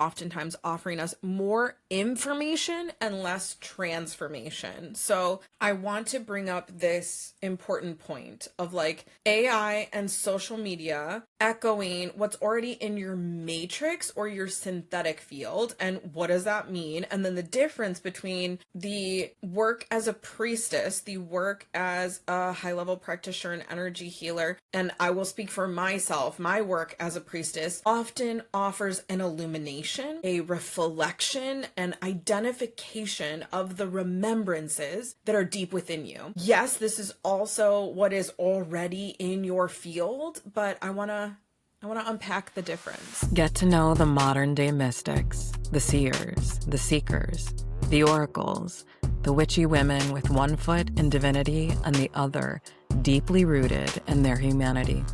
oftentimes offering us more information and less transformation. So I want to bring up this important point of like AI and social media echoing what's already in your matrix or your synthetic field. And what does that mean? And then the difference between the work as a priestess, the work as a high-level practitioner and energy healer, and I will speak for myself, my work as a priestess often offers an illumination, a reflection, an identification of the remembrances that are deep within you. Yes, this is also what is already in your field, but I want to unpack the difference. Get to know the modern day mystics, the seers, the seekers, the oracles, the witchy women with one foot in divinity and the other deeply rooted in their humanity.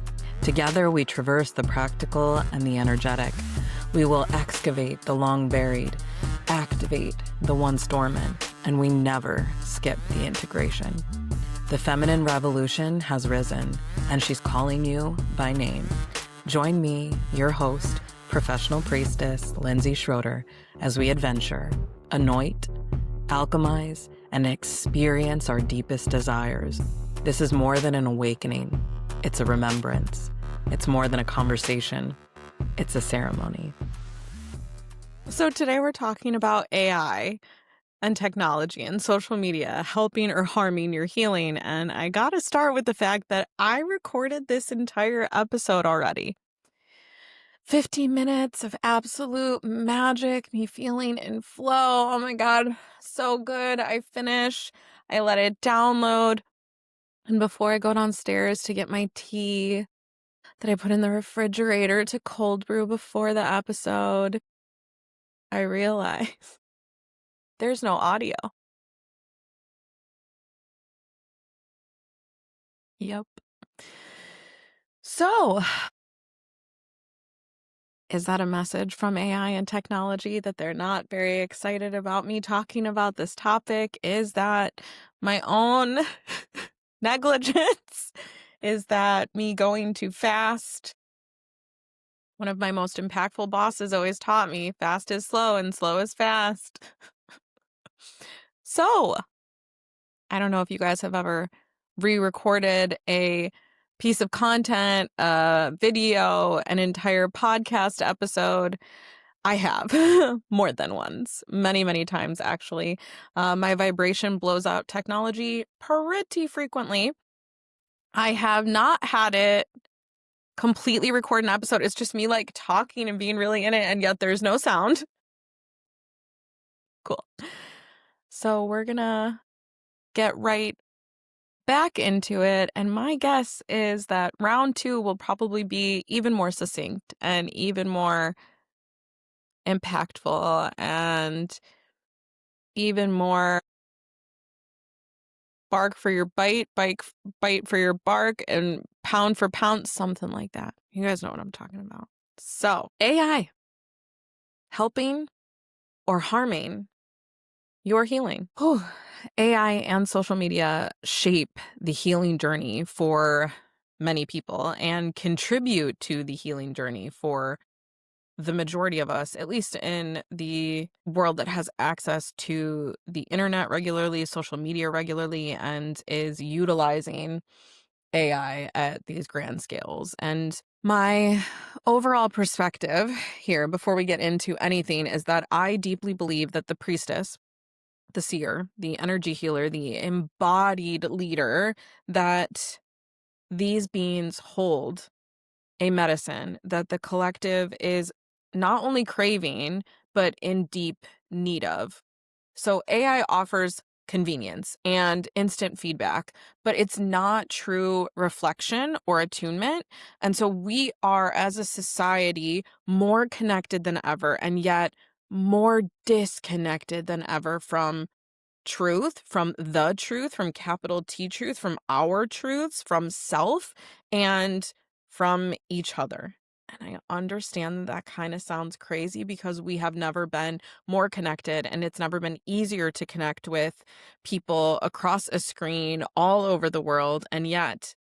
Together we traverse the practical and the energetic. We will excavate the long buried, activate the once dormant, and we never skip the integration. The feminine revolution has risen, and she's calling you by name. Join me, your host, professional priestess Lindsay Schroeder, as we adventure, anoint, alchemize, and experience our deepest desires. This is more than an awakening. It's a remembrance. It's more than a conversation. It's a ceremony. So today we're talking about AI and technology and social media helping or harming your healing. And I got to start with the fact that I recorded this entire episode already. 15 minutes of absolute magic, me feeling in flow. Oh my God, so good. I finish, I let it download. And before I go downstairs to get my tea that I put in the refrigerator to cold brew before the episode, I realize there's no audio. Yep. So, is that a message from AI and technology that they're not very excited about me talking about this topic? Is that my own negligence? Is that me going too fast? One of my most impactful bosses always taught me fast is slow and slow is fast. So, I don't know if you guys have ever re-recorded a piece of content, a video, an entire podcast episode. I have more than once, many, many times, actually. My vibration blows out technology pretty frequently. I have not had it completely record an episode. It's just me like talking and being really in it, and yet there's no sound. Cool. So we're gonna get right back into it. And my guess is that round 2 will probably be even more succinct and even more impactful and even more bark for your bite, bite for your bark, and pound for pound, something like that. You guys know what I'm talking about. So, AI, helping or harming your healing. AI and social media shape the healing journey for many people and contribute to the healing journey for the majority of us, at least in the world that has access to the internet regularly, social media regularly, and is utilizing AI at these grand scales. And my overall perspective here, before we get into anything, is that I deeply believe that the priestess, the seer, the energy healer, the embodied leader, that these beings hold a medicine that the collective is not only craving, but in deep need of. So AI offers convenience and instant feedback, but it's not true reflection or attunement. And so we are, as a society, more connected than ever, and yet more disconnected than ever from truth, from the truth, from capital T truth, from our truths, from self, and from each other. And I understand that kind of sounds crazy because we have never been more connected, and it's never been easier to connect with people across a screen all over the world. And yet,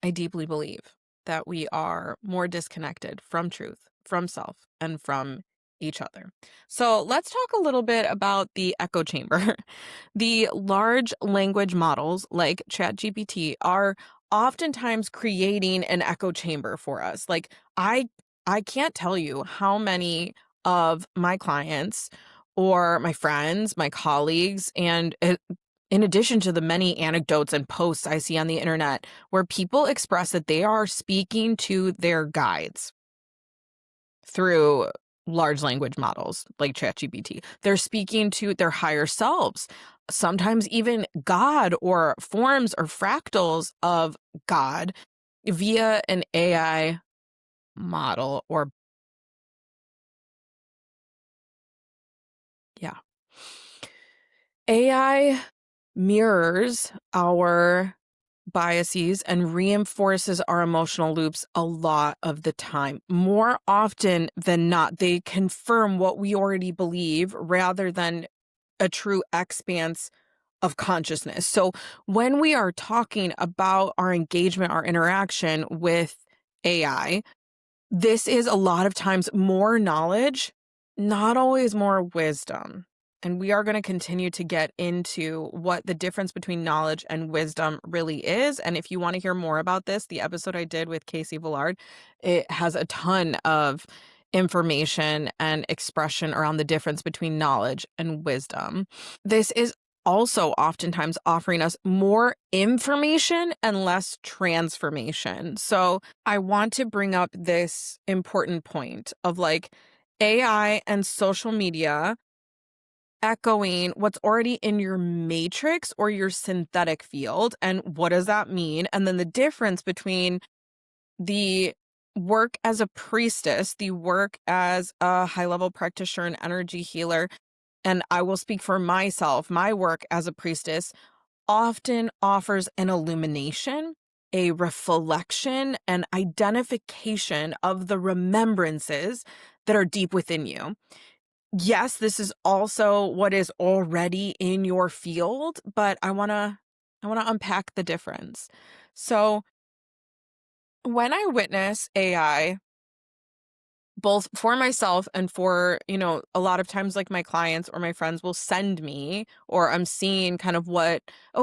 I deeply believe that we are more disconnected from truth, from self, and from each other. So let's talk a little bit about the echo chamber. The large language models like ChatGPT are oftentimes creating an echo chamber for us. Like I can't tell you how many of my clients or my friends, my colleagues, and in addition to the many anecdotes and posts I see on the internet where people express that they are speaking to their guides through large language models like ChatGPT. They're speaking to their higher selves, sometimes even God or forms or fractals of God via an AI model or, yeah. AI mirrors our biases and reinforces our emotional loops a lot of the time. More often than not, they confirm what we already believe rather than a true expanse of consciousness. So when we are talking about our engagement, our interaction with AI, this is a lot of times more knowledge, not always more wisdom. And we are going to continue to get into what the difference between knowledge and wisdom really is. And if you want to hear more about this, the episode I did with Casey Villard, it has a ton of information and expression around the difference between knowledge and wisdom. This is also oftentimes offering us more information and less transformation. So I want to bring up this important point of like AI and social media echoing what's already in your matrix or your synthetic field. And what does that mean? And then the difference between the work as a priestess, the work as a high level practitioner and energy healer. And I will speak for myself, my work as a priestess often offers an illumination, a reflection, an identification of the remembrances that are deep within you. Yes, this is also what is already in your field, but I want to unpack the difference. So, when I witness AI both for myself and for, a lot of times like my clients or my friends will send me, or I'm seeing kind of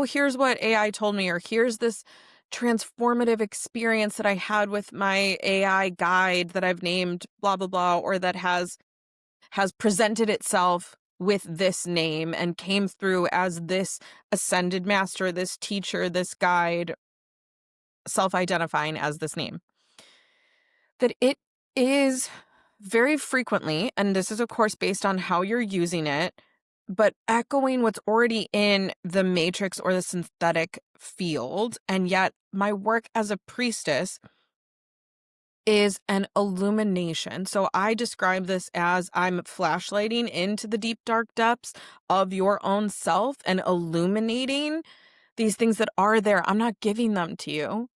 here's what AI told me, or here's this transformative experience that I had with my AI guide that I've named blah, blah, blah, or that has presented itself with this name and came through as this ascended master, this teacher, this guide, self-identifying as this name. That it is very frequently, and this is of course based on how you're using it, but echoing what's already in the matrix or the synthetic field. And yet my work as a priestess is an illumination. So I describe this as I'm flashlighting into the deep dark depths of your own self and illuminating these things that are there. I'm not giving them to you.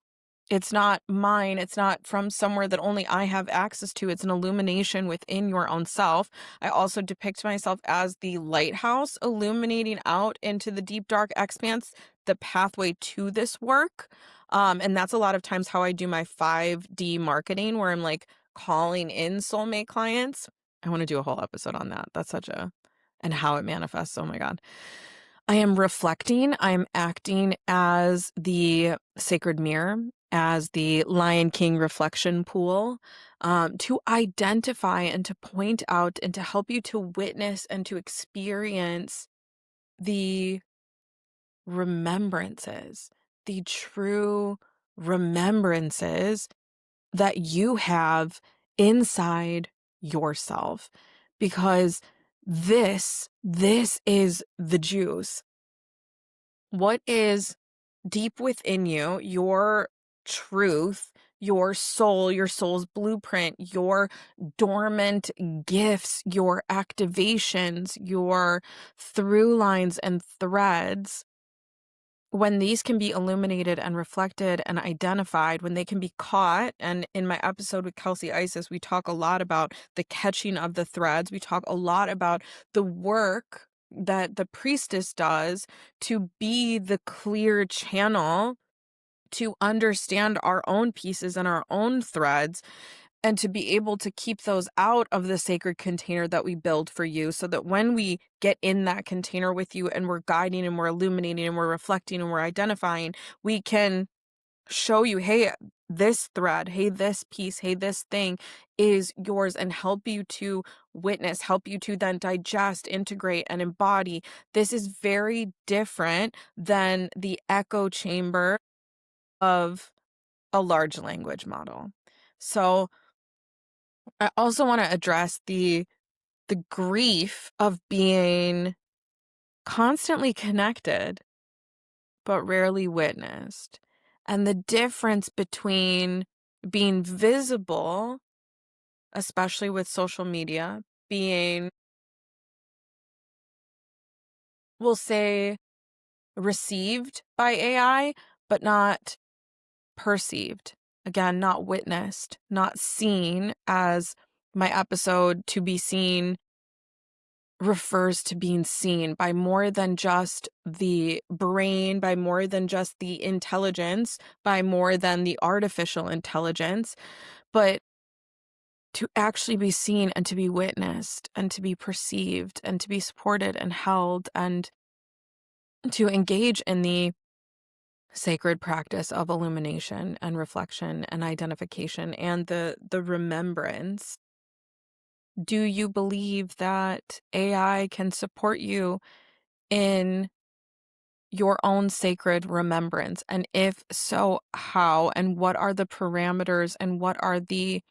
It's not mine. It's not from somewhere that only I have access to. It's an illumination within your own self. I also depict myself as the lighthouse illuminating out into the deep, dark expanse, the pathway to this work. And that's a lot of times how I do my 5D marketing, where I'm like calling in soulmate clients. I want to do a whole episode on that. That's and how it manifests. Oh my God. I am reflecting. I'm acting as the sacred mirror, as the Lion King reflection pool, to identify and to point out and to help you to witness and to experience the remembrances, the true remembrances that you have inside yourself. Because this is the juice. What is deep within you, your truth, your soul, your soul's blueprint, your dormant gifts, your activations, your through lines and threads, when these can be illuminated and reflected and identified, when they can be caught. And in my episode with Kelsey Isis, we talk a lot about the catching of the threads. We talk a lot about the work that the priestess does to be the clear channel to understand our own pieces and our own threads. and to be able to keep those out of the sacred container that we build for you, so that when we get in that container with you and we're guiding and we're illuminating and we're reflecting and we're identifying, we can show you, hey, this thread, hey, this piece, hey, this thing is yours, and help you to witness, help you to then digest, integrate, and embody. This is very different than the echo chamber of a large language model. So I also want to address the grief of being constantly connected but rarely witnessed, and the difference between being visible, especially with social media, being, we'll say, received by AI, but not perceived. Again, not witnessed, not seen, as my episode To Be Seen refers to being seen by more than just the brain, by more than just the intelligence, by more than the artificial intelligence, but to actually be seen and to be witnessed and to be perceived and to be supported and held, and to engage in the sacred practice of illumination and reflection and identification and the remembrance. Do you believe that AI can support you in your own sacred remembrance? And if so, how? And what are the parameters, and what are the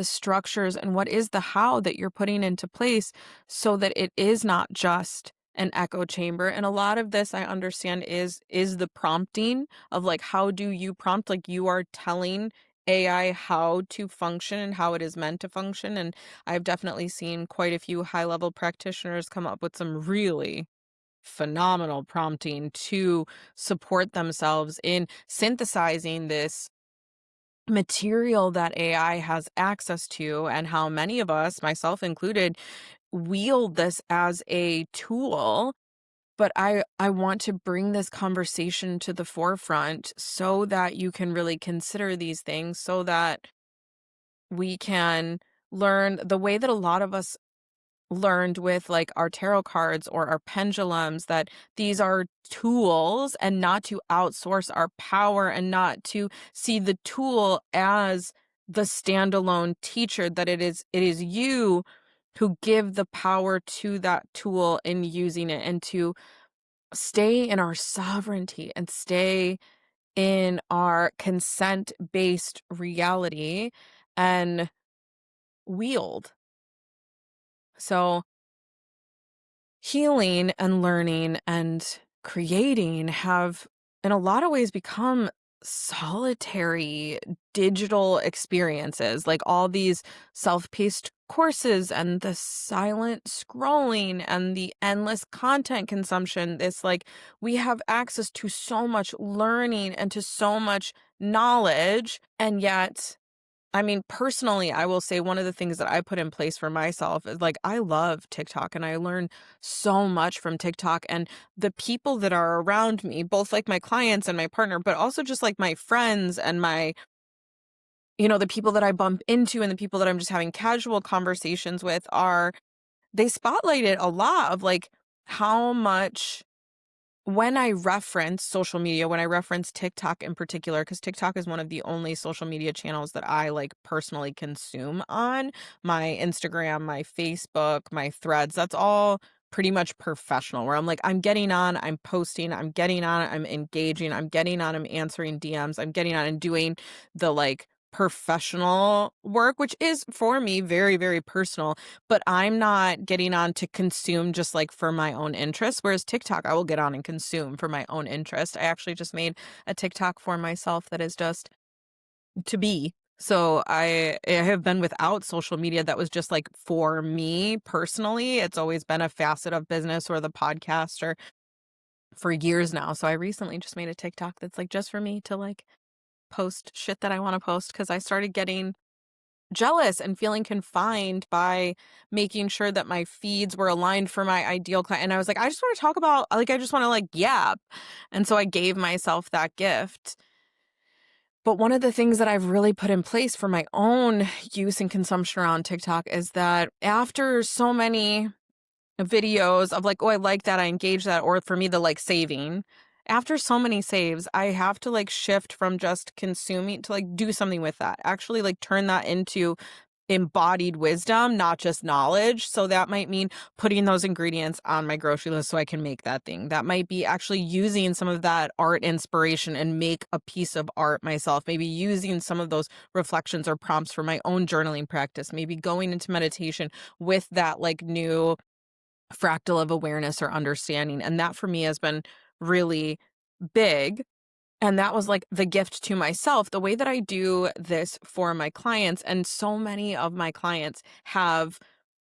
structures, and what is the how that you're putting into place, so that it is not just an echo chamber? And a lot of this, I understand, is the prompting of, like, how do you prompt? Like, you are telling AI how to function and how it is meant to function. And I've definitely seen quite a few high-level practitioners come up with some really phenomenal prompting to support themselves in synthesizing this material that AI has access to, and how many of us, myself included, wield this as a tool. But I want to bring this conversation to the forefront so that you can really consider these things, so that we can learn the way that a lot of us learned with, like, our tarot cards or our pendulums, that these are tools, and not to outsource our power, and not to see the tool as the standalone teacher, that it is you who give the power to that tool in using it, and to stay in our sovereignty and stay in our consent based reality and wield. So healing and learning and creating have, in a lot of ways, become solitary digital experiences, like all these self-paced courses and the silent scrolling and the endless content consumption. This, like, we have access to so much learning and to so much knowledge, and yet, I mean, personally, I will say one of the things that I put in place for myself is, like, I love TikTok and I learn so much from TikTok, and the people that are around me, both like my clients and my partner, but also just like my friends and the people that I bump into and the people that I'm just having casual conversations with, they spotlight it a lot of, like, how much, when I reference social media, when I reference TikTok in particular, because TikTok is one of the only social media channels that I, like, personally consume on. My Instagram, my Facebook, my Threads, that's all pretty much professional, where I'm like, I'm getting on, I'm posting, I'm getting on, I'm engaging, I'm getting on, I'm answering DMs, I'm getting on and doing the, like, professional work, which is for me very, very personal, but I'm not getting on to consume just, like, for my own interest. Whereas TikTok, I will get on and consume for my own interest. I actually just made a TikTok for myself that is just to be. So I have been without social media that was just, like, for me personally. It's always been a facet of business or the podcast or for years now. So I recently just made a TikTok that's, like, just for me to, like, post shit that I want to post, because I started getting jealous and feeling confined by making sure that my feeds were aligned for my ideal client. And I was like, I just want to talk about, like, I just want to, like, yap. And so I gave myself that gift. But one of the things that I've really put in place for my own use and consumption around TikTok is that after so many videos of like, oh, I like that, I engage that, or for me, the like saving. After so many saves, I have to like shift from just consuming to like do something with that. Actually, like turn that into embodied wisdom, not just knowledge. So that might mean putting those ingredients on my grocery list so I can make that thing. That might be actually using some of that art inspiration and make a piece of art myself. Maybe using some of those reflections or prompts for my own journaling practice. Maybe going into meditation with that like new fractal of awareness or understanding. And that for me has been really big. And that was like the gift to myself, the way that I do this for my clients. And so many of my clients have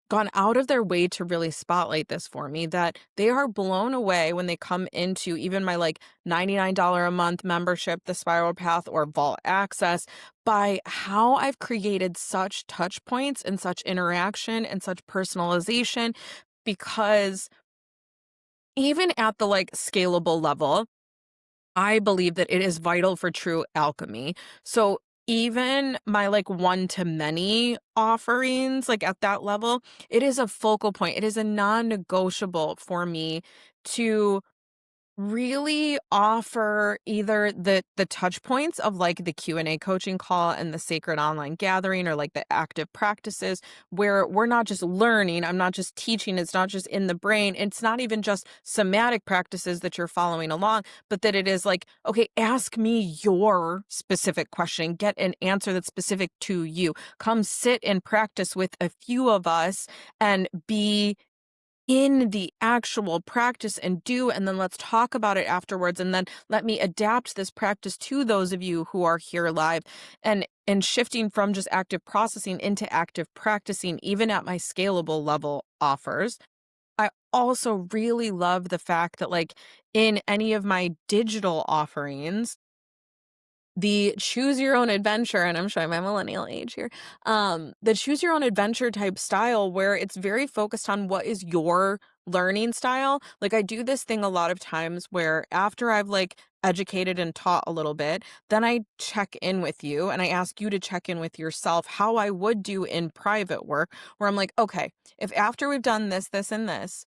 gone out of their way to really spotlight this for me, that they are blown away when they come into even my like $99 a month membership, the Spiral Path or Vault Access, by how I've created such touch points and such interaction and such personalization. Because even at the like scalable level, I believe that it is vital for true alchemy. So even my like one to many offerings, like at that level, it is a focal point. It is a non-negotiable for me to really offer either the touch points of like the Q&A coaching call and the sacred online gathering, or like the active practices where we're not just learning, I'm not just teaching, it's not just in the brain, it's not even just somatic practices that you're following along, but that it is like, okay, ask me your specific question, get an answer that's specific to you, come sit and practice with a few of us and be in the actual practice and do, and then let's talk about it afterwards, and then let me adapt this practice to those of you who are here live, and shifting from just active processing into active practicing, even at my scalable level offers. I also really love the fact that like in any of my digital offerings, the choose your own adventure, and I'm showing my millennial age here, the choose your own adventure type style where it's very focused on what is your learning style. Like I do this thing a lot of times where after I've like educated and taught a little bit, then I check in with you and I ask you to check in with yourself how I would do in private work, where I'm like, okay, if after we've done this, this, and this,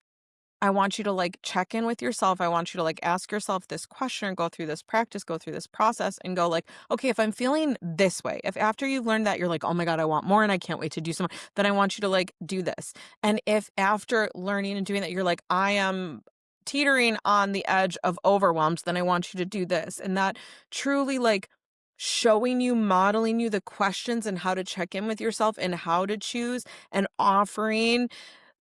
I want you to like check in with yourself. I want you to like ask yourself this question, or go through this practice, go through this process, and go like, okay, if I'm feeling this way, if after you've learned that you're like, oh my God, I want more and I can't wait to do some more, then I want you to like do this. And if after learning and doing that, you're like, I am teetering on the edge of overwhelmed, then I want you to do this. And that truly like showing you, modeling you the questions and how to check in with yourself and how to choose, and offering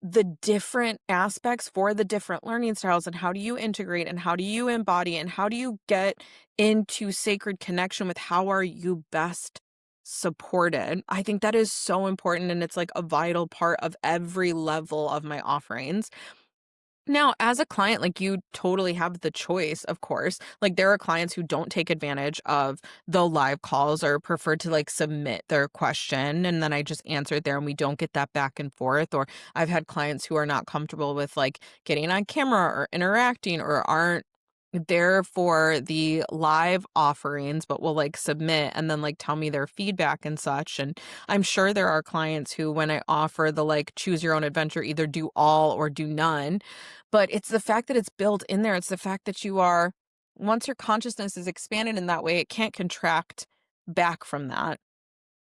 the different aspects for the different learning styles, and how do you integrate and how do you embody and how do you get into sacred connection with how are you best supported. I think that is so important, and it's like a vital part of every level of my offerings. Now, as a client, like you totally have the choice, of course. Like there are clients who don't take advantage of the live calls or prefer to like submit their question and then I just answer it there and we don't get that back and forth. Or I've had clients who are not comfortable with like getting on camera or interacting, or aren't there for the live offerings, but will like submit and then like tell me their feedback and such. And I'm sure there are clients who, when I offer the like choose your own adventure, either do all or do none. But it's the fact that it's built in there. It's the fact that you are, once your consciousness is expanded in that way, it can't contract back from that.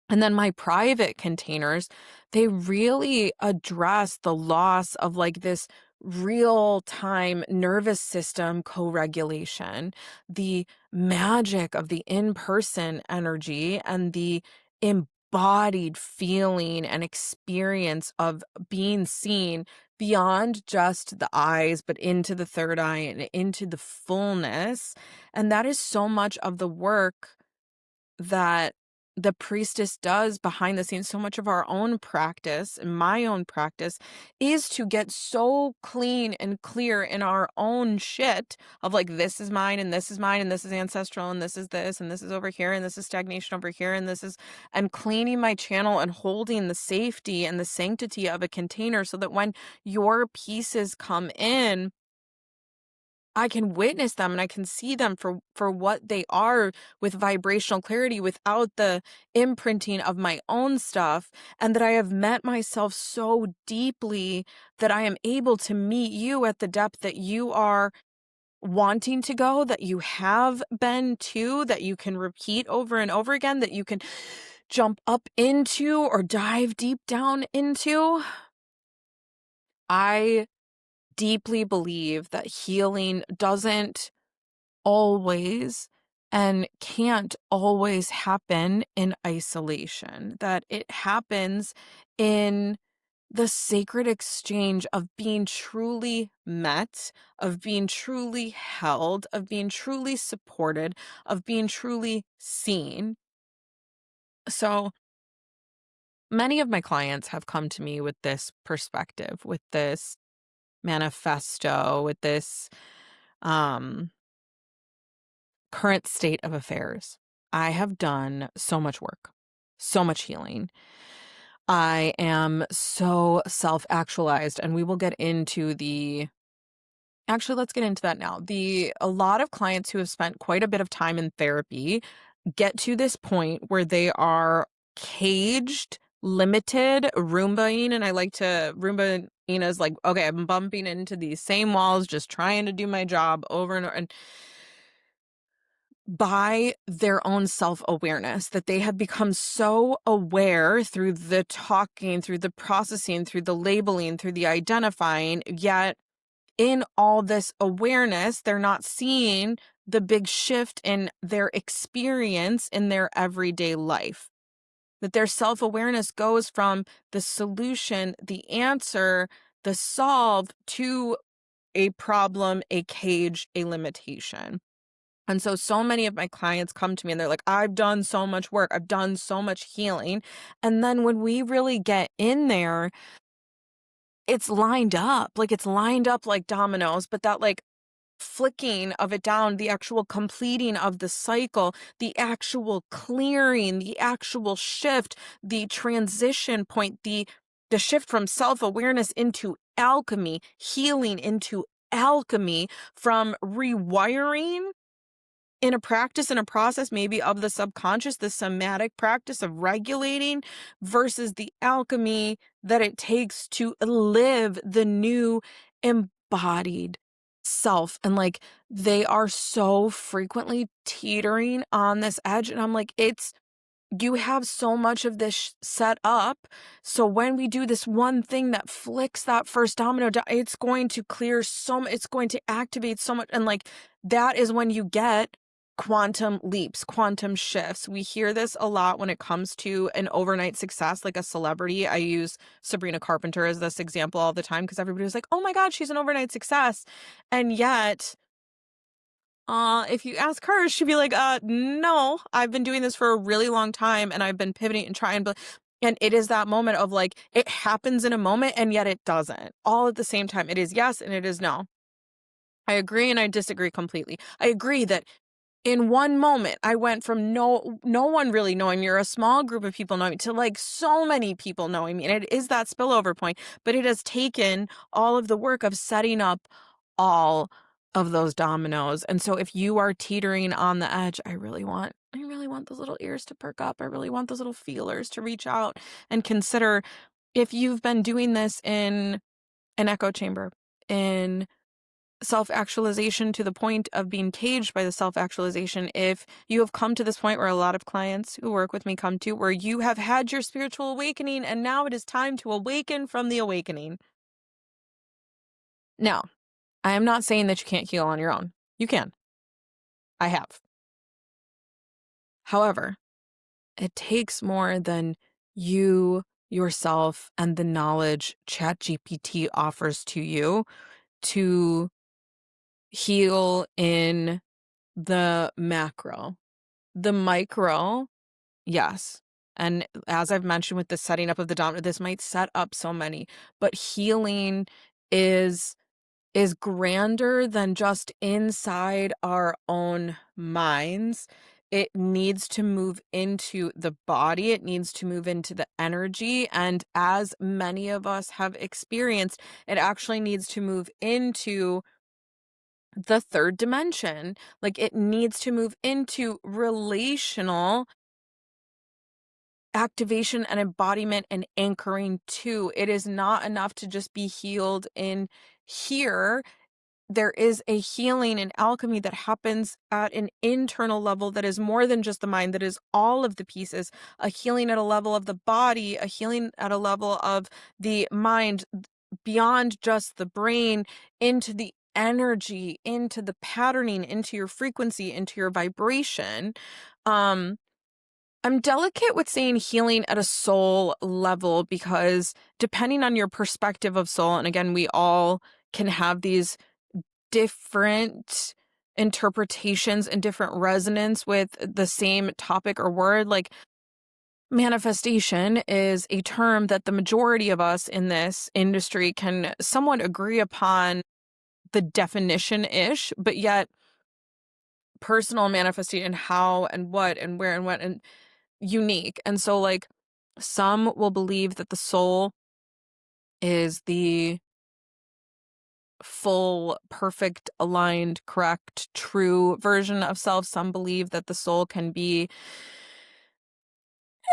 And then my private containers, they really address the loss of like this real time nervous system co-regulation, the magic of the in-person energy, and the embodied feeling and experience of being seen beyond just the eyes, but into the third eye and into the fullness. And that is so much of the work that the priestess does behind the scenes. So much of our own practice and my own practice is to get so clean and clear in our own shit of like, this is mine and this is mine and this is ancestral and this is over here and this is stagnation over here and this is, and cleaning my channel and holding the safety and the sanctity of a container so that when your pieces come in, I can witness them and I can see them for what they are with vibrational clarity without the imprinting of my own stuff, and that I have met myself so deeply that I am able to meet you at the depth that you are wanting to go, that you have been to, that you can repeat over and over again, that you can jump up into or dive deep down into. I deeply believe that healing doesn't always and can't always happen in isolation, that it happens in the sacred exchange of being truly met, of being truly held, of being truly supported, of being truly seen. So many of my clients have come to me with this perspective, with this manifesto, with this um current state of affairs. I have done so much work, so much healing. I am so self-actualized, and we will get into actually, let's get into that now. A lot of clients who have spent quite a bit of time in therapy get to this point where they are caged, limited, Roombaing, and I like to Roomba is like, okay, I'm bumping into these same walls, just trying to do my job over and over. And by their own self-awareness, that they have become so aware through the talking, through the processing, through the labeling, through the identifying, yet in all this awareness, they're not seeing the big shift in their experience in their everyday life. That their self-awareness goes from the solution, the answer, the solve to a problem, a cage, a limitation. And so many of my clients come to me and they're like, I've done so much work. I've done so much healing. And then when we really get in there, it's lined up. Like it's lined up like dominoes, but that like flicking of it down, the actual completing of the cycle, the actual clearing, the actual shift, the transition point, the shift from self-awareness into alchemy, healing into alchemy, from rewiring in a practice, in a process maybe of the subconscious, the somatic practice of regulating, versus the alchemy that it takes to live the new embodied self. And like they are so frequently teetering on this edge. And I'm like, you have so much of this set up. So when we do this one thing that flicks that first domino, it's going to clear it's going to activate so much. And like, that is when you get quantum leaps, quantum shifts. We hear this a lot when it comes to an overnight success, like a celebrity. I use Sabrina Carpenter as this example all the time because everybody was like, oh my God, she's an overnight success. And yet, if you ask her, she'd be like, no, I've been doing this for a really long time and I've been pivoting and trying, and it is that moment of like, it happens in a moment and yet it doesn't. All at the same time. It is yes and it is no. I agree and I disagree completely. I agree that in one moment, I went from no one really knowing me, or a small group of people knowing me, to like so many people knowing me. And it is that spillover point, but it has taken all of the work of setting up all of those dominoes. And so if you are teetering on the edge, I really want those little ears to perk up. I really want those little feelers to reach out and consider if you've been doing this in an echo chamber, in self-actualization to the point of being caged by the self-actualization. If you have come to this point where a lot of clients who work with me come to, where you have had your spiritual awakening and now it is time to awaken from the awakening. Now, I am not saying that you can't heal on your own. You can. I have. However, it takes more than you, yourself, and the knowledge ChatGPT offers to you to heal in the macro. The micro, yes. And as I've mentioned with the setting up of the domino, this might set up so many, but healing is grander than just inside our own minds. It needs to move into the body. It needs to move into the energy. And as many of us have experienced, it actually needs to move into the third dimension. Like, it needs to move into relational activation and embodiment and anchoring too. It is not enough to just be healed in here. There is a healing and alchemy that happens at an internal level that is more than just the mind, that is all of the pieces. A healing at a level of the body, a healing at a level of the mind, beyond just the brain, into the energy, into the patterning, into your frequency, into your vibration. Um, I'm delicate with saying healing at a soul level because depending on your perspective of soul, and again, we all can have these different interpretations and different resonance with the same topic or word. Like, manifestation is a term that the majority of us in this industry can somewhat agree upon the definition ish, but yet personal manifestation, how and what and where and what, and unique. And so, like, some will believe that the soul is the full, perfect, aligned, correct, true version of self. Some believe that the soul can be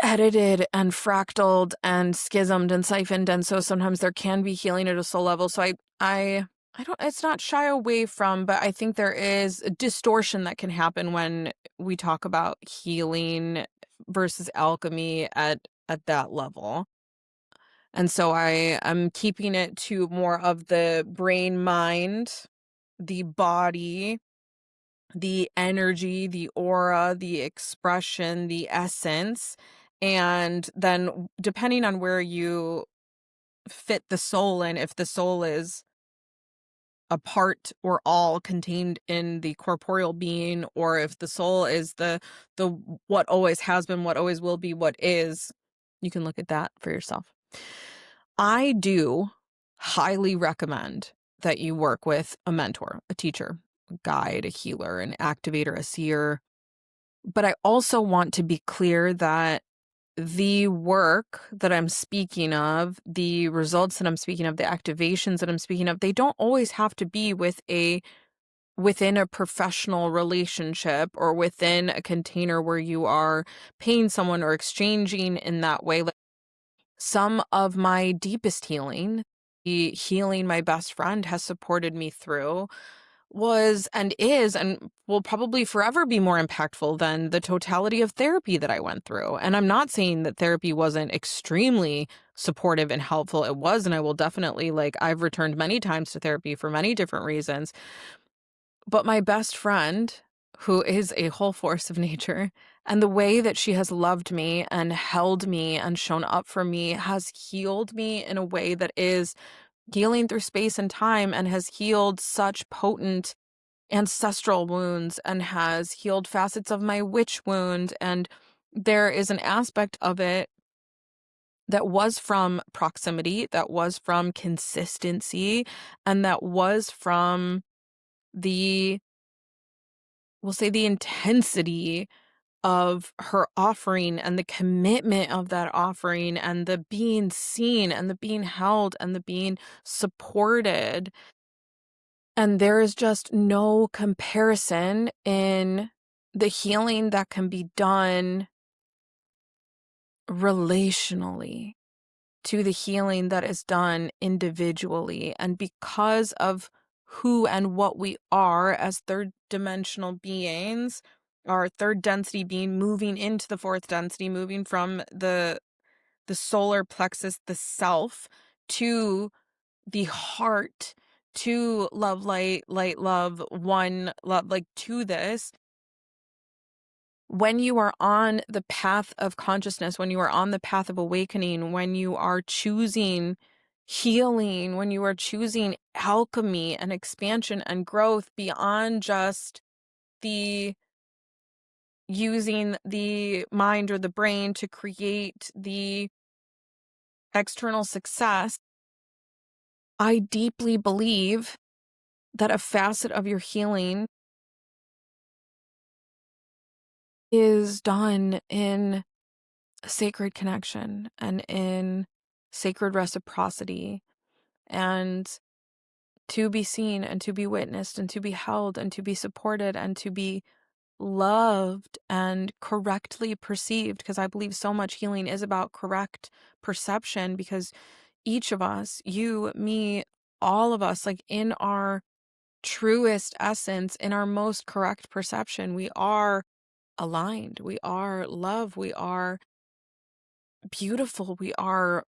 edited and fractaled and schismed and siphoned, and so sometimes there can be healing at a soul level. So I don't, it's not shy away from, but I think there is a distortion that can happen when we talk about healing versus alchemy at that level. And so I am keeping it to more of the brain mind, the body, the energy, the aura, the expression, the essence. And then depending on where you fit the soul in, if the soul is a part or all contained in the corporeal being, or if the soul is the what always has been, what always will be, what is, you can look at that for yourself. I do highly recommend that you work with a mentor, a teacher, a guide, a healer, an activator, a seer. But I also want to be clear that the work that I'm speaking of, the results that I'm speaking of, the activations that I'm speaking of, they don't always have to be within a professional relationship or within a container where you are paying someone or exchanging in that way. Like, some of my deepest healing, the healing my best friend has supported me through, was and is and will probably forever be more impactful than the totality of therapy that I went through. And I'm not saying that therapy wasn't extremely supportive and helpful. It was, and I will definitely, like, I've returned many times to therapy for many different reasons. But my best friend, who is a whole force of nature, and the way that she has loved me and held me and shown up for me has healed me in a way that is healing through space and time, and has healed such potent ancestral wounds and has healed facets of my witch wound. And there is an aspect of it that was from proximity, that was from consistency, and that was from the, we'll say, the intensity of her offering and the commitment of that offering and the being seen and the being held and the being supported. And there is just no comparison in the healing that can be done relationally to the healing that is done individually. And because of who and what we are as third dimensional beings, our third density being moving into the fourth density, moving from the solar plexus, the self, to the heart, to love, light, light, love, one love, like, to this. When you are on the path of consciousness, when you are on the path of awakening, when you are choosing healing, when you are choosing alchemy and expansion and growth beyond just the using the mind or the brain to create the external success, I deeply believe that a facet of your healing is done in sacred connection and in sacred reciprocity. And to be seen and to be witnessed and to be held and to be supported and to be loved and correctly perceived, because I believe so much healing is about correct perception, because each of us, you, me, all of us, like in our truest essence, in our most correct perception, we are aligned, we are love, we are beautiful, we are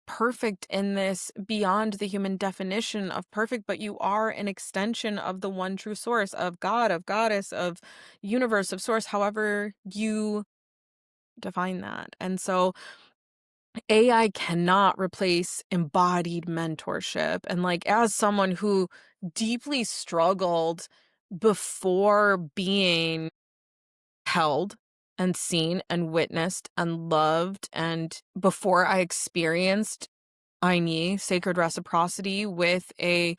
perfect in this beyond the human definition of perfect, but you are an extension of the one true source, of God, of goddess, of universe, of source, however you define that. And so AI cannot replace embodied mentorship. And like, as someone who deeply struggled before being held and seen and witnessed and loved, and before I experienced sacred reciprocity with a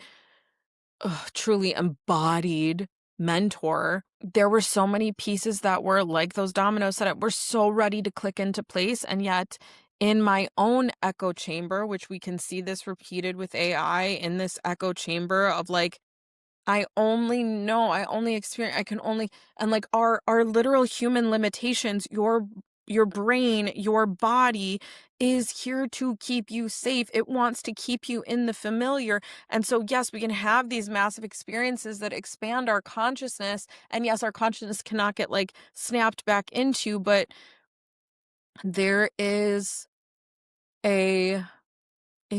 truly embodied mentor, there were so many pieces that were like those dominoes that were so ready to click into place. And yet, in my own echo chamber, which we can see this repeated with AI, in this echo chamber of like, I only know, I only experience, I can only, and like our literal human limitations, your brain, your body is here to keep you safe. It wants to keep you in the familiar. And so, yes, we can have these massive experiences that expand our consciousness. And yes, our consciousness cannot get like snapped back into, but there is a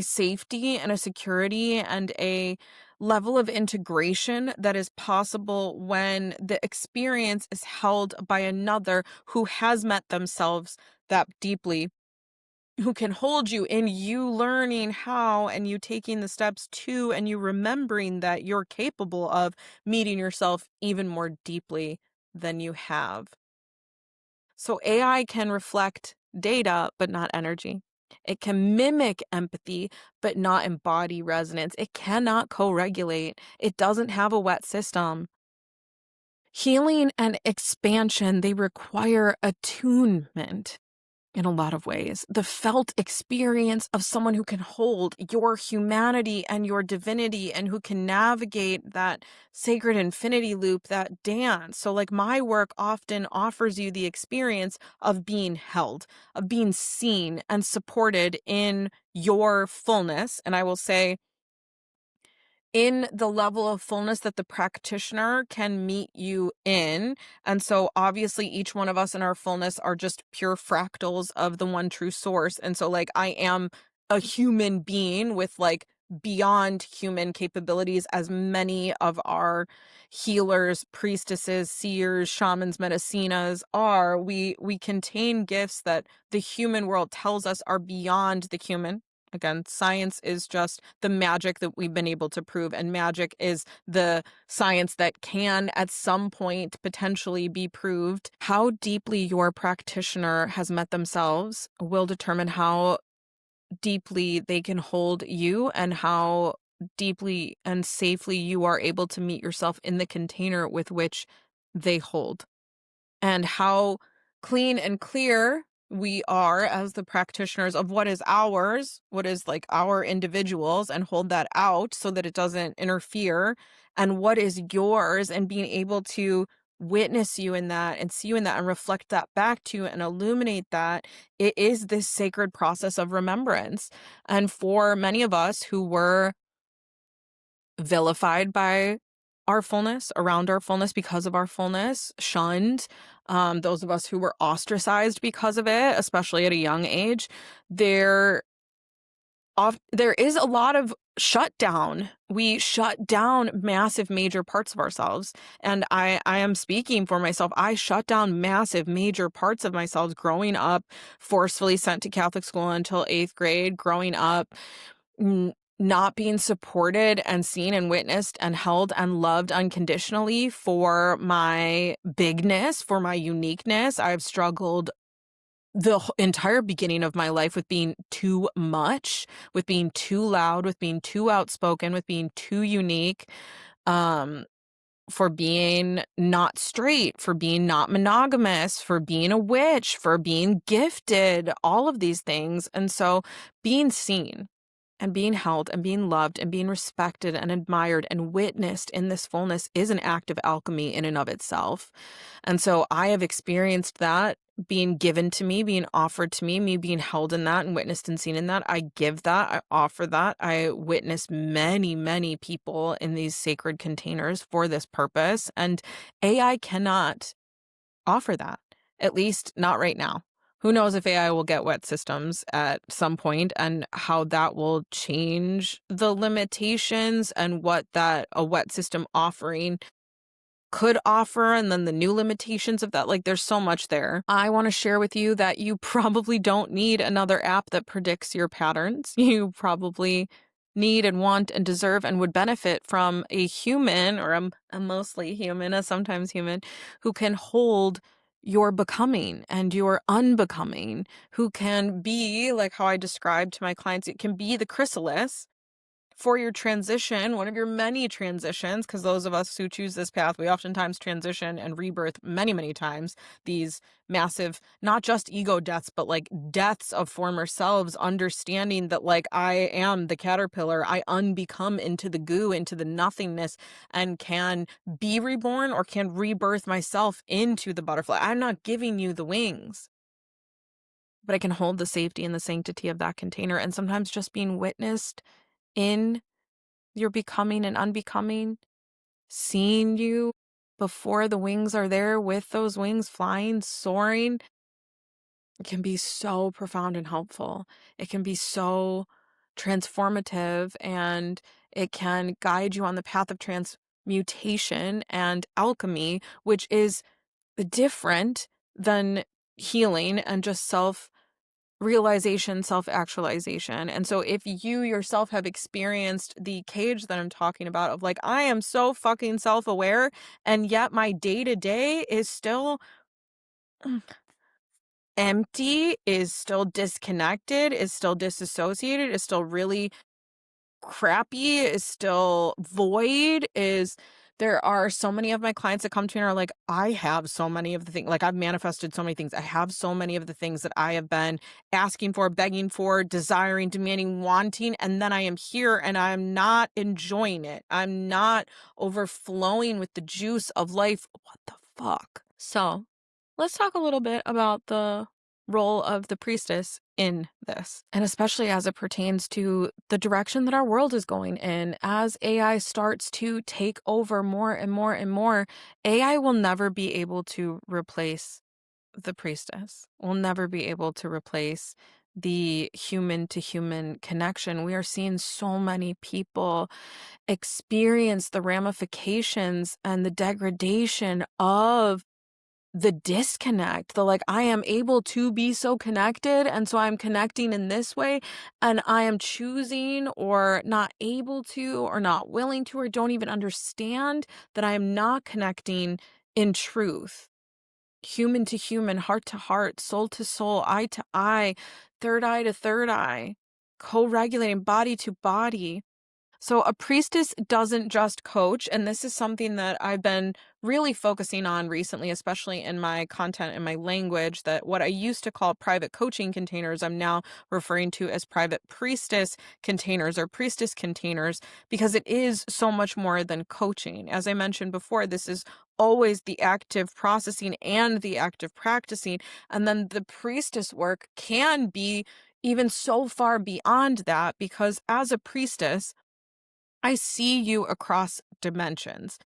safety and a security and a level of integration that is possible when the experience is held by another who has met themselves that deeply, who can hold you in you learning how, and you taking the steps to, and you remembering that you're capable of meeting yourself even more deeply than you have. So AI can reflect data, but not energy. It can mimic empathy, but not embody resonance. It cannot co-regulate. It doesn't have a wet system. Healing and expansion, they require attunement in a lot of ways. The felt experience of someone who can hold your humanity and your divinity and who can navigate that sacred infinity loop, that dance. So like, my work often offers you the experience of being held, of being seen and supported in your fullness. And I will say, in the level of fullness that the practitioner can meet you in. And so obviously each one of us in our fullness are just pure fractals of the one true source. And so like, I am a human being with like beyond human capabilities, as many of our healers, priestesses, seers, shamans, medicinas are. We contain gifts that the human world tells us are beyond the human. Again, science is just the magic that we've been able to prove, and magic is the science that can at some point potentially be proved. How deeply your practitioner has met themselves will determine how deeply they can hold you and how deeply and safely you are able to meet yourself in the container with which they hold, and how clean and clear we are as the practitioners of what is ours, what is like our individuals, and hold that out so that it doesn't interfere, and what is yours, and being able to witness you in that and see you in that and reflect that back to you and illuminate that. It is this sacred process of remembrance. And for many of us who were vilified by our fullness, around our fullness, because of our fullness, shunned, those of us who were ostracized because of it, especially at a young age, there is a lot of shutdown. We shut down massive major parts of ourselves. And I am speaking for myself. I shut down massive major parts of myself growing up, forcefully sent to Catholic school until 8th grade, growing up not being supported and seen and witnessed and held and loved unconditionally for my bigness, for my uniqueness. I've struggled the entire beginning of my life with being too much, with being too loud, with being too outspoken, with being too unique, for being not straight, for being not monogamous, for being a witch, for being gifted, all of these things. And so being seen and being held and being loved and being respected and admired and witnessed in this fullness is an act of alchemy in and of itself. And so I have experienced that being given to me, being offered to me being held in that and witnessed and seen in that. I give that, I offer that. I witness many, many people in these sacred containers for this purpose. And AI cannot offer that, at least not right now. Who knows if AI will get wet systems at some point and how that will change the limitations and what that a wet system offering could offer, and then the new limitations of that. Like, there's so much there. I want to share with you that you probably don't need another app that predicts your patterns. You probably need and want and deserve and would benefit from a human, or a mostly human, a sometimes human, who can hold your becoming and your unbecoming, who can be, like how I described to my clients, it can be the chrysalis for your transition, one of your many transitions, because those of us who choose this path, we oftentimes transition and rebirth many, many times. These massive, not just ego deaths, but like deaths of former selves, understanding that like I am the caterpillar, I unbecome into the goo, into the nothingness, and can be reborn or can rebirth myself into the butterfly. I'm not giving you the wings, but I can hold the safety and the sanctity of that container. And sometimes just being witnessed in your becoming and unbecoming, seeing you before the wings are there, with those wings flying, soaring, it can be so profound and helpful. It can be so transformative, and it can guide you on the path of transmutation and alchemy, which is different than healing and just self-realization, self-actualization. And so if you yourself have experienced the cage that I'm talking about of like, I am so fucking self-aware, and yet my day-to-day is still empty, is still disconnected, is still disassociated, is still really crappy, is still void, is there are so many of my clients that come to me and are like, I have so many of the things, like I've manifested so many things. I have so many of the things that I have been asking for, begging for, desiring, demanding, wanting. And then I am here and I'm not enjoying it. I'm not overflowing with the juice of life. What the fuck? So let's talk a little bit about the role of the priestess in this, and especially as it pertains to the direction that our world is going in. As AI starts to take over more and more and more, AI will never be able to replace the priestess, will never be able to replace the human to human connection. We are seeing so many people experience the ramifications and the degradation of the disconnect, the like, I am able to be so connected, and so I'm connecting in this way, and I am choosing or not able to or not willing to or don't even understand that I am not connecting in truth, human to human, heart to heart, soul to soul, eye to eye, third eye to third eye, co-regulating body to body. So a priestess doesn't just coach, and this is something that I've been really focusing on recently, especially in my content and my language, that what I used to call private coaching containers, I'm now referring to as private priestess containers or priestess containers, because it is so much more than coaching. As I mentioned before, this is always the active processing and the active practicing. And then the priestess work can be even so far beyond that, because as a priestess, I see you across dimensions.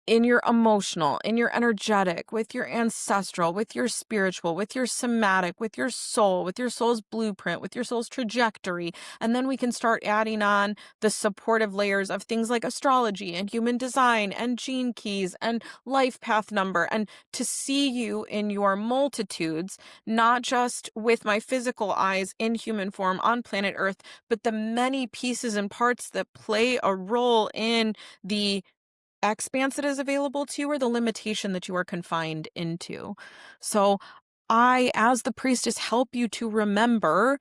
In your emotional, in your energetic, with your ancestral, with your spiritual, with your somatic, with your soul, with your soul's blueprint, with your soul's trajectory. And then we can start adding on the supportive layers of things like astrology and human design and gene keys and life path number. And to see you in your multitudes, not just with my physical eyes in human form on planet Earth, but the many pieces and parts that play a role in the expanse that is available to you, or the limitation that you are confined into. So I, as the priestess, help you to remember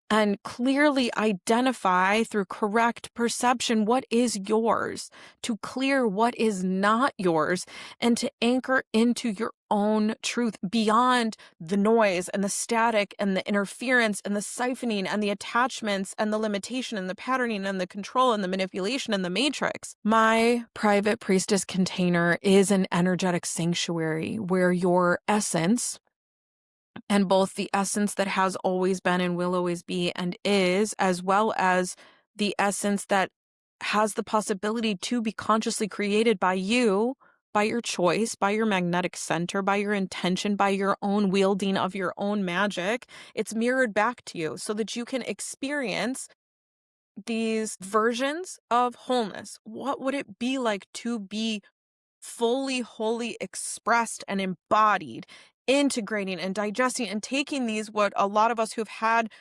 and clearly identify through correct perception what is yours, to clear what is not yours, and to anchor into your own truth beyond the noise and the static and the interference and the siphoning and the attachments and the limitation and the patterning and the control and the manipulation and the matrix. My private priestess container is an energetic sanctuary where your essence, and both the essence that has always been and will always be and is, as well as the essence that has the possibility to be consciously created by you, by your choice, by your magnetic center, by your intention, by your own wielding of your own magic. It's mirrored back to you so that you can experience these versions of wholeness. What would it be like to be fully, wholly expressed and embodied, integrating and digesting and taking these, what a lot of us who have had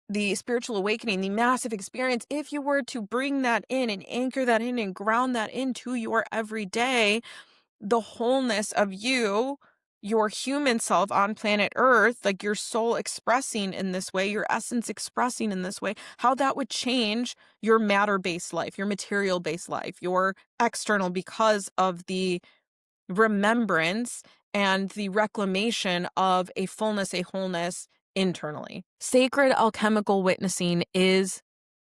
the spiritual awakening, the massive experience, if you were to bring that in and anchor that in and ground that into your everyday, the wholeness of you, your human self on planet Earth, like your soul expressing in this way, your essence expressing in this way, how that would change your matter-based life, your material-based life, your external, because of the remembrance and the reclamation of a fullness, a wholeness internally. Sacred alchemical witnessing is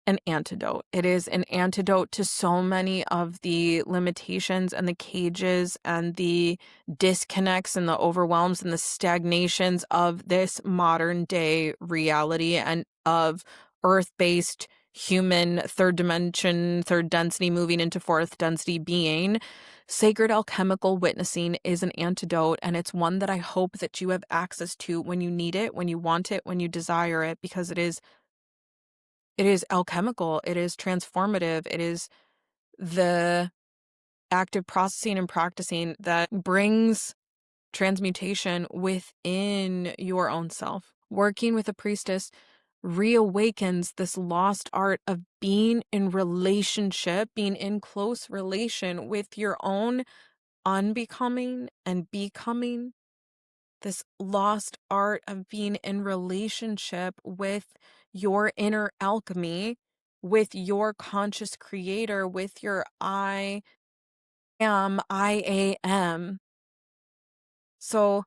an antidote. It is an antidote to so many of the limitations and the cages and the disconnects and the overwhelms and the stagnations of this modern day reality and of earth-based human third dimension, third density moving into fourth density being. Sacred alchemical witnessing is an antidote, and it's one that I hope that you have access to when you need it, when you want it, when you desire it, because it is alchemical, it is transformative, it is the active processing and practicing that brings transmutation within your own self. Working with a priestess reawakens this lost art of being in relationship, being in close relation with your own unbecoming and becoming, this lost art of being in relationship with your inner alchemy, with your conscious creator, with your I am. So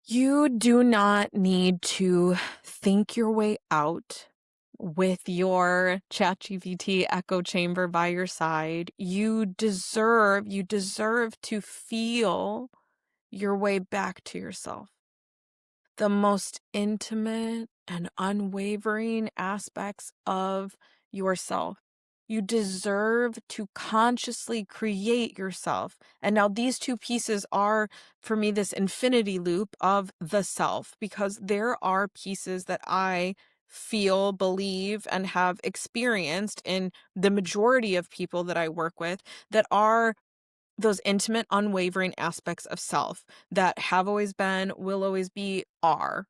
you do not need to think your way out with your ChatGPT echo chamber by your side. You deserve to feel your way back to yourself. The most intimate and unwavering aspects of yourself. You deserve to consciously create yourself. And now these two pieces are, for me, this infinity loop of the self, because there are pieces that I feel, believe, and have experienced in the majority of people that I work with that are those intimate, unwavering aspects of self that have always been, will always be, are.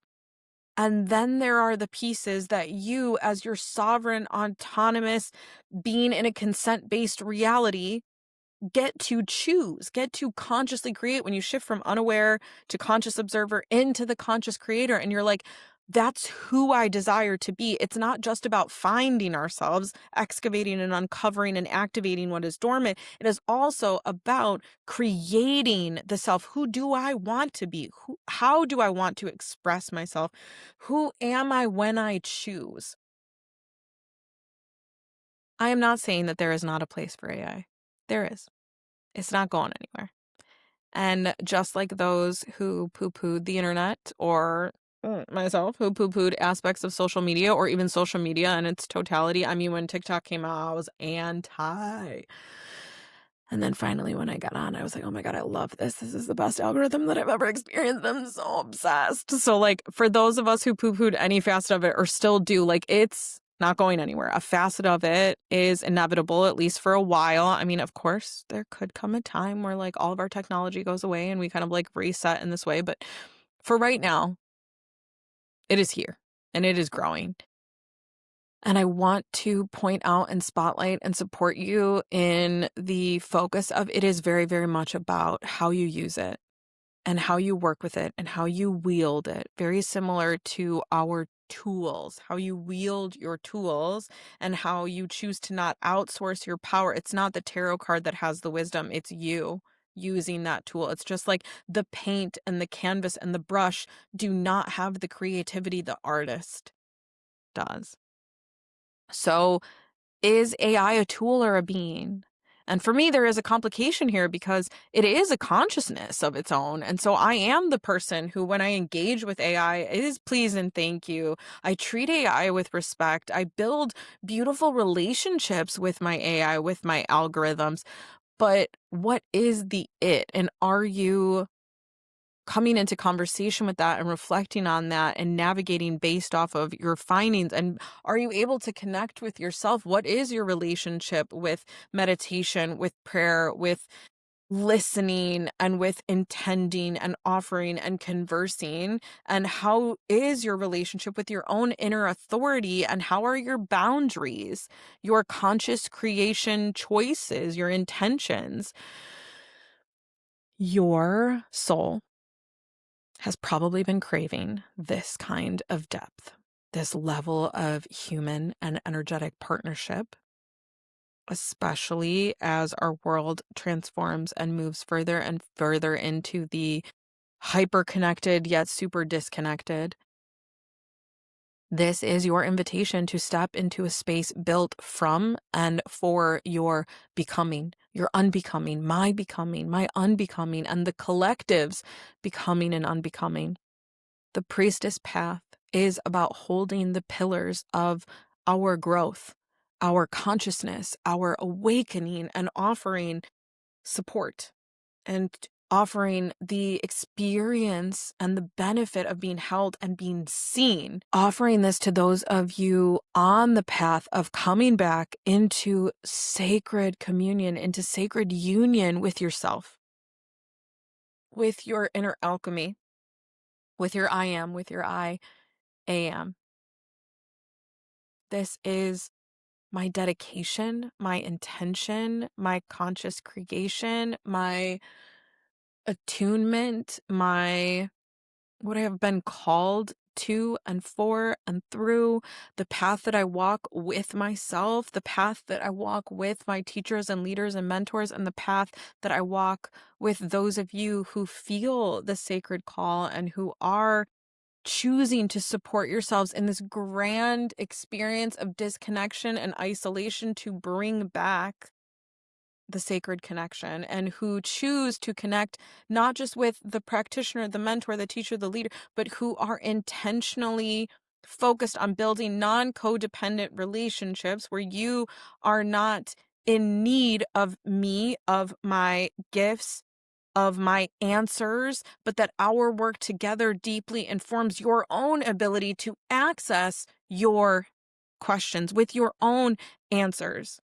And then there are the pieces that you, as your sovereign, autonomous being in a consent-based reality, get to choose, get to consciously create when you shift from unaware to conscious observer into the conscious creator. And you're like, that's who I desire to be. It's not just about finding ourselves, excavating and uncovering and activating what is dormant. It is also about creating the self. Who do I want to be? How do I want to express myself? Who am I when I choose? I am not saying that there is not a place for AI. There is. It's not going anywhere. And just like those who poo-pooed the internet, or myself, who poo-pooed aspects of social media, or even social media in its totality. I mean, when TikTok came out, I was anti. And then finally, when I got on, I was like, oh my God, I love this. This is the best algorithm that I've ever experienced. I'm so obsessed. So, like, for those of us who poo-pooed any facet of it, or still do, like, it's not going anywhere. A facet of it is inevitable, at least for a while. I mean, of course, there could come a time where, like, all of our technology goes away and we kind of, like, reset in this way. But for right now, it is here and it is growing. And I want to point out and spotlight and support you in the focus of it is very, very much about how you use it and how you work with it and how you wield it. Very similar to our tools, how you wield your tools, and how you choose to not outsource your power. It's not the tarot card that has the wisdom, it's you using that tool. It's just like the paint and the canvas and the brush do not have the creativity the artist does. So, is AI a tool or a being? And for me, there is a complication here because it is a consciousness of its own. And so I am the person who, when I engage with AI, it is please and thank you. I treat AI with respect. I build beautiful relationships with my AI, with my algorithms. But what is the it? And are you coming into conversation with that and reflecting on that and navigating based off of your findings? And are you able to connect with yourself? What is your relationship with meditation, with prayer, with listening, and with intending and offering and conversing? And how is your relationship with your own inner authority? And how are your boundaries, your conscious creation choices, your intentions? Your soul has probably been craving this kind of depth, this level of human and energetic partnership, especially as our world transforms and moves further and further into the hyper connected yet super disconnected. This is your invitation to step into a space built from and for your becoming, your unbecoming, my unbecoming, and the collective's becoming and unbecoming. The priestess path is about holding the pillars of our growth, our consciousness, our awakening, and offering support and offering the experience and the benefit of being held and being seen. Offering this to those of you on the path of coming back into sacred communion, into sacred union with yourself, with your inner alchemy, with your I am, with your I am. This is my dedication, my intention, my conscious creation, my attunement, my what I have been called to and for and through, the path that I walk with myself, the path that I walk with my teachers and leaders and mentors, and the path that I walk with those of you who feel the sacred call and who are choosing to support yourselves in this grand experience of disconnection and isolation to bring back the sacred connection, and who choose to connect not just with the practitioner, the mentor, the teacher, the leader, but who are intentionally focused on building non-codependent relationships where you are not in need of me, of my gifts, of my answers, but that our work together deeply informs your own ability to access your questions with your own answers,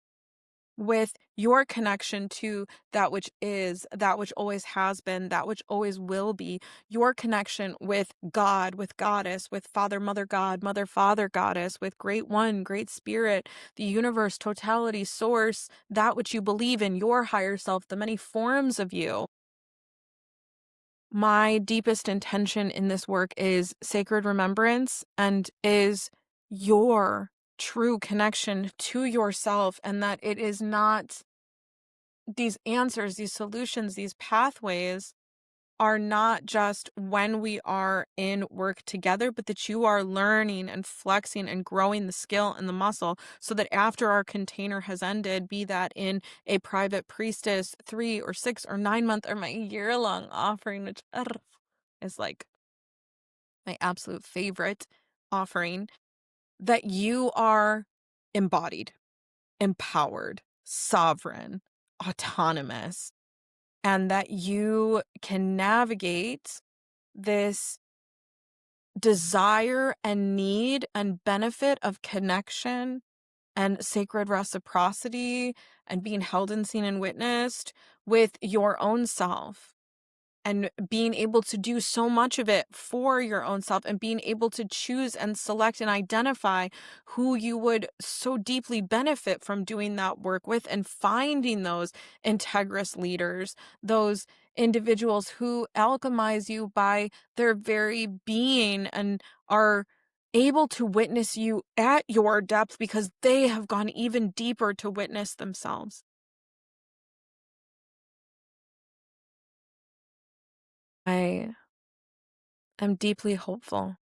with your connection to that which is, that which always has been, that which always will be, your connection with God, with Goddess, with Father, Mother, God, Mother, Father, Goddess, with Great One, Great Spirit, the universe, totality, source, that which you believe in, your higher self, the many forms of you. My deepest intention in this work is sacred remembrance and is your true connection to yourself, and that it is not these answers, these solutions, these pathways are not just when we are in work together, but that you are learning and flexing and growing the skill and the muscle so that after our container has ended, be that in a private priestess 3 or 6 or 9 month or my year-long offering, which is like my absolute favorite offering, that you are embodied, empowered, sovereign, autonomous, and that you can navigate this desire and need and benefit of connection and sacred reciprocity and being held and seen and witnessed with your own self, and being able to do so much of it for your own self, and being able to choose and select and identify who you would so deeply benefit from doing that work with, and finding those integrous leaders, those individuals who alchemize you by their very being and are able to witness you at your depth because they have gone even deeper to witness themselves. I am deeply hopeful,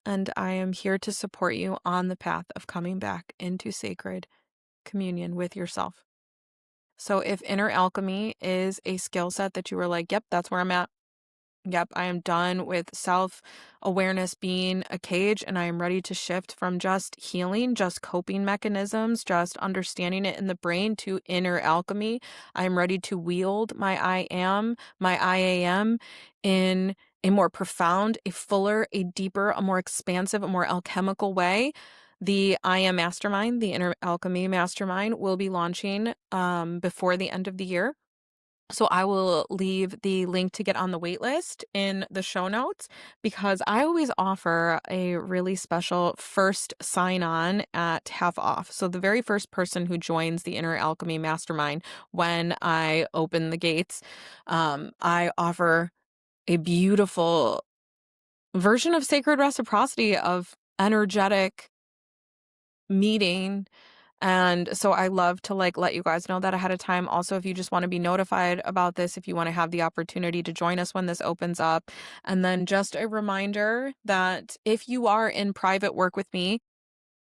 and I am here to support you on the path of coming back into sacred communion with yourself. So if inner alchemy is a skill set that you were like, yep, that's where I'm at. Yep, I am done with self-awareness being a cage, and I am ready to shift from just healing, just coping mechanisms, just understanding it in the brain to inner alchemy. I am ready to wield my I am, my IAM in a more profound, a fuller, a deeper, a more expansive, a more alchemical way. The I Am Mastermind, the Inner Alchemy Mastermind, will be launching before the end of the year. So I will leave the link to get on the wait list in the show notes, because I always offer a really special first sign on at half off. So the very first person who joins the Inner Alchemy Mastermind, when I open the gates, I offer a beautiful version of sacred reciprocity, of energetic meeting. And so I love to let you guys know that ahead of time. Also, if you just want to be notified about this, if you want to have the opportunity to join us when this opens up. And then just a reminder that if you are in private work with me,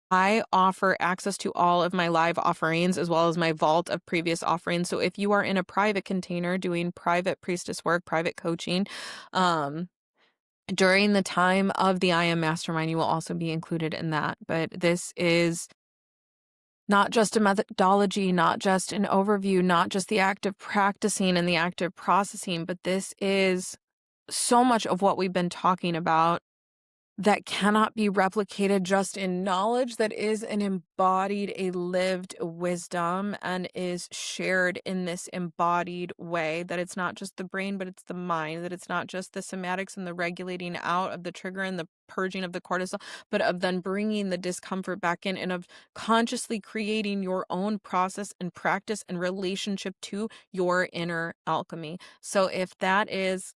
I offer access to all of my live offerings as well as my vault of previous offerings. So if you are in a private container doing private priestess work, private coaching, during the time of the I Am Mastermind, you will also be included in that. But this is not just a methodology, not just an overview, not just the act of practicing and the act of processing, but this is so much of what we've been talking about that cannot be replicated just in knowledge, that is an embodied, a lived wisdom, and is shared in this embodied way, that it's not just the brain, but it's the mind, that it's not just the somatics and the regulating out of the trigger and the purging of the cortisol, but of then bringing the discomfort back in, and of consciously creating your own process and practice and relationship to your inner alchemy. So if that is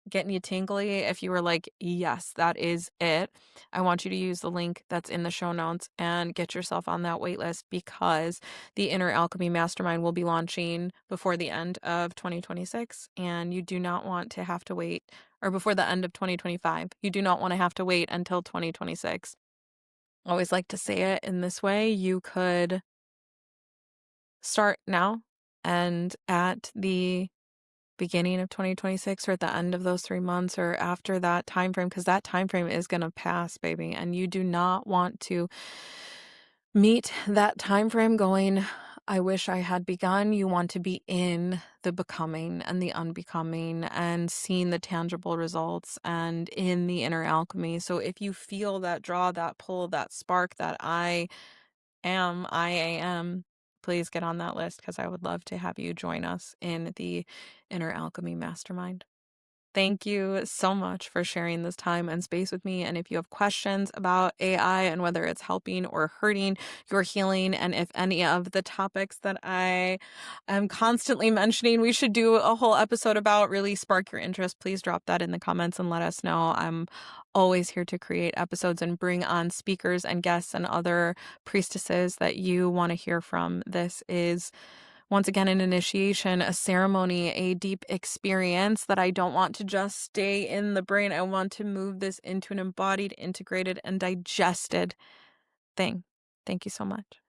getting you tingly, if you were like, yes, that is it, I want you to use the link that's in the show notes and get yourself on that wait list, because the Inner Alchemy Mastermind will be launching before the end of 2026, and you do not want to have to wait, or before the end of 2025. You do not want to have to wait until 2026. I always like to say it in this way. You could start now, and at the beginning of 2026, or at the end of those 3 months, or after that time frame, because that time frame is going to pass, baby, and you do not want to meet that time frame going, I wish I had begun. You want to be in the becoming and the unbecoming, and seeing the tangible results, and in the inner alchemy. So if you feel that draw, that pull, that spark, that I am, please get on that list, because I would love to have you join us in the Inner Alchemy Mastermind. Thank you so much for sharing this time and space with me. And if you have questions about AI and whether it's helping or hurting your healing, and if any of the topics that I am constantly mentioning we should do a whole episode about really spark your interest, please drop that in the comments and let us know. I'm always here to create episodes and bring on speakers and guests and other priestesses that you want to hear from. This is, once again, an initiation, a ceremony, a deep experience that I don't want to just stay in the brain. I want to move this into an embodied, integrated, and digested thing. Thank you so much.